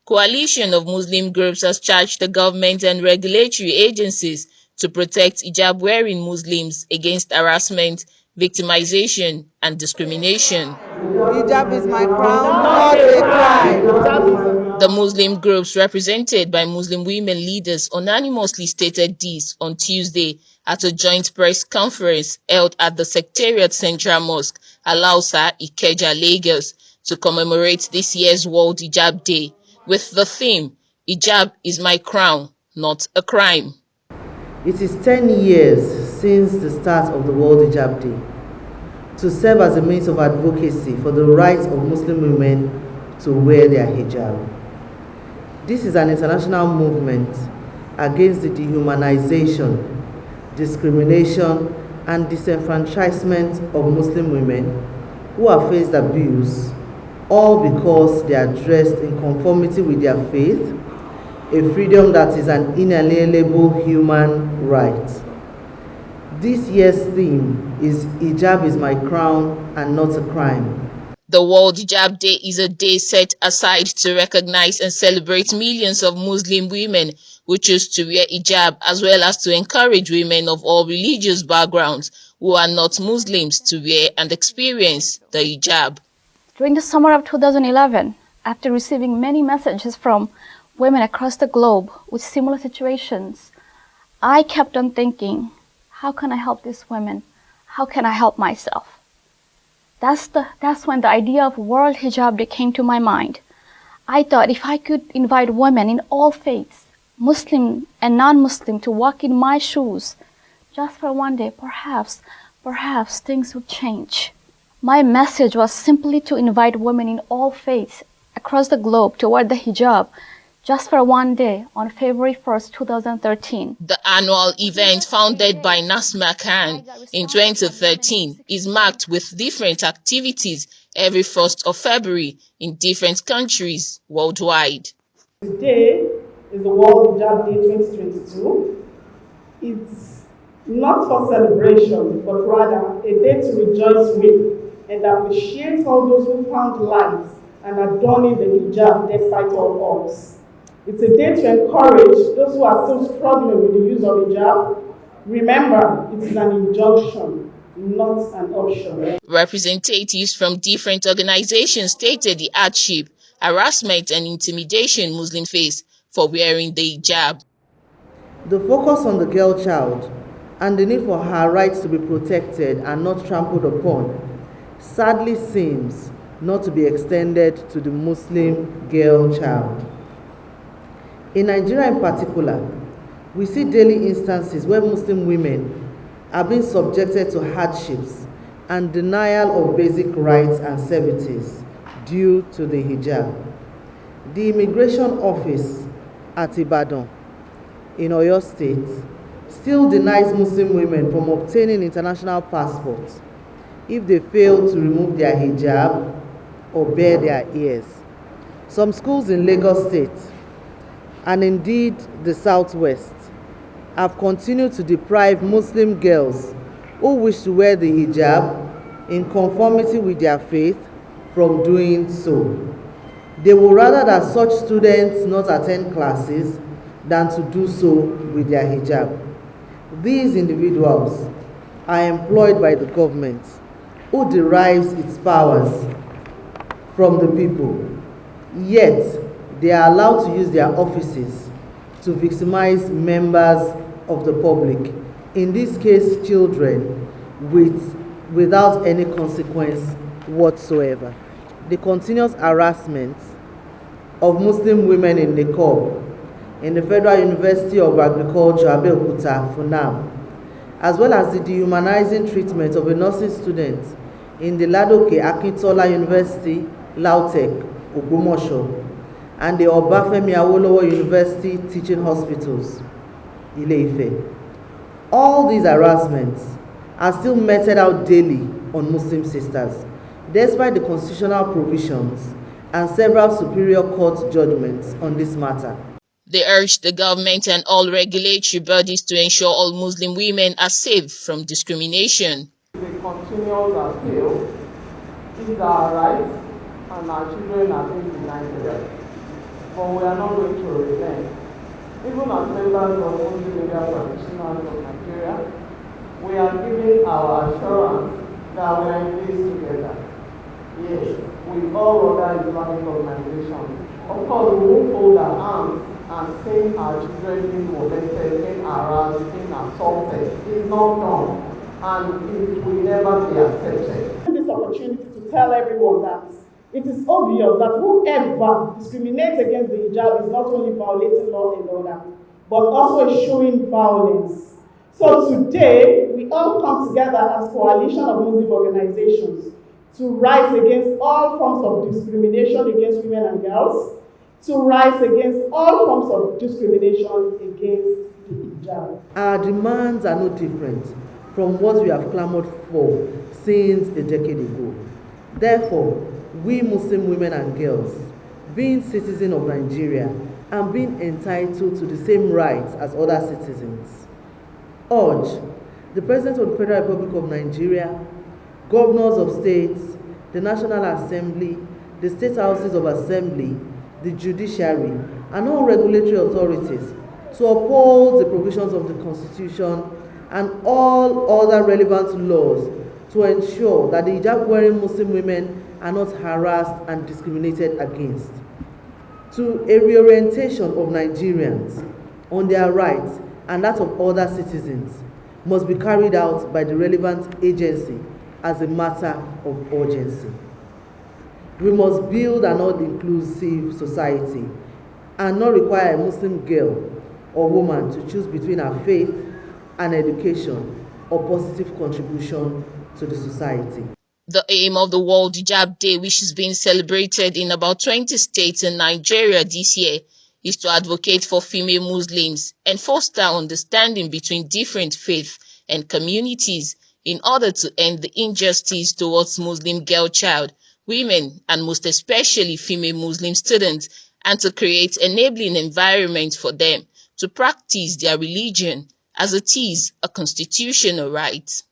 Coalition of Muslim groups has charged the government and regulatory agencies to protect hijab-wearing Muslims against harassment, victimization, and discrimination. Hijab is my crown, not a crime. The Muslim groups represented by Muslim women leaders unanimously stated this on Tuesday at a joint press conference held at the Secretariat Central Mosque, Alausa, Ikeja, Lagos, to commemorate this year's World Hijab Day, with the theme, Hijab is my crown, not a crime. It is 10 years since the start of the World Hijab Day, to serve as a means of advocacy for the rights of Muslim women to wear their hijab. This is an international movement against the dehumanization, discrimination, and disenfranchisement of Muslim women who have faced abuse, all because they are dressed in conformity with their faith, a freedom that is an inalienable human right. This year's theme is Hijab is my crown and not a crime. The World Hijab Day is a day set aside to recognize and celebrate millions of Muslim women who choose to wear hijab, as well as to encourage women of all religious backgrounds who are not Muslims to wear and experience the hijab. During the summer of 2011, after receiving many messages from women across the globe with similar situations, I kept on thinking, how can I help these women? How can I help myself? That's when the idea of World Hijab Day came to my mind. I thought if I could invite women in all faiths, Muslim and non-Muslim, to walk in my shoes, just for one day, perhaps things would change. My message was simply to invite women in all faiths across the globe to wear the hijab just for one day on February 1st, 2013. The annual event, founded by Nasma Khan in 2013, is marked with different activities every 1st of February in different countries worldwide. Today is the World Hijab Day 2022. It's not for celebration, but rather a day to rejoice with and appreciate all those who found light and are donning the hijab despite all odds. It's a day to encourage those who are still struggling with the use of hijab. Remember, it is an injunction, not an option. Representatives from different organizations stated the hardship, harassment, and intimidation Muslims face for wearing the hijab. The focus on the girl child and the need for her rights to be protected and not trampled upon sadly seems not to be extended to the Muslim girl child. In Nigeria in particular, we see daily instances where Muslim women are being subjected to hardships and denial of basic rights and services due to the hijab. The Immigration Office at Ibadan in Oyo State still denies Muslim women from obtaining international passports if they fail to remove their hijab or bare their ears. Some schools in Lagos State, and indeed the Southwest, have continued to deprive Muslim girls who wish to wear the hijab in conformity with their faith from doing so. They would rather that such students not attend classes than to do so with their hijab. These individuals are employed by the government, who derives its powers from the people, yet they are allowed to use their offices to victimize members of the public, in this case children, without any consequence whatsoever. The continuous harassment of Muslim women in Niqab in the Federal University of Agriculture, Abeokuta, Funab, as well as the dehumanizing treatment of a nursing student in the Ladoke Akintola University, Lautech, Ogbomoso, and the Obafemi Awolowo University Teaching Hospitals, Ile-Ife. All these harassments are still meted out daily on Muslim sisters, despite the constitutional provisions and several superior court judgments on this matter. They urged the government and all regulatory bodies to ensure all Muslim women are safe from discrimination. It's a continuous appeal. These are our rights, and our children are being denied the right. But we are not going to relent. Even as members of Muslim media practitioners of Nigeria, we are giving our assurance that we are in this together. Yes, with all other Islamic organizations. Of course, we won't fold our arms and say our children being molested, being harassed, being assaulted. It's not done, and it will never be accepted. This opportunity to tell everyone that it is obvious that whoever discriminates against the hijab is not only violating law and order, but also showing violence. So today, we all come together as coalition of Muslim organizations to rise against all forms of discrimination against women and girls, to rise against all forms of discrimination against the hijab. Our demands are no different from what we have clamored for since a decade ago. Therefore, we Muslim women and girls, being citizens of Nigeria and being entitled to the same rights as other citizens, urge the President of the Federal Republic of Nigeria, governors of states, the National Assembly, the state houses of assembly, the judiciary, and all regulatory authorities to uphold the provisions of the Constitution and all other relevant laws to ensure that the hijab-wearing Muslim women are not harassed and discriminated against. To a reorientation of Nigerians on their rights and that of other citizens must be carried out by the relevant agency as a matter of urgency. We must build an all-inclusive society and not require a Muslim girl or woman to choose between her faith and education or positive contribution to the society. The aim of the World Hijab Day, which is being celebrated in about 20 states in Nigeria this year, is to advocate for female Muslims and foster understanding between different faiths and communities in order to end the injustice towards Muslim girl child, women, and most especially female Muslim students, and to create enabling environment for them to practice their religion as it is a constitutional right.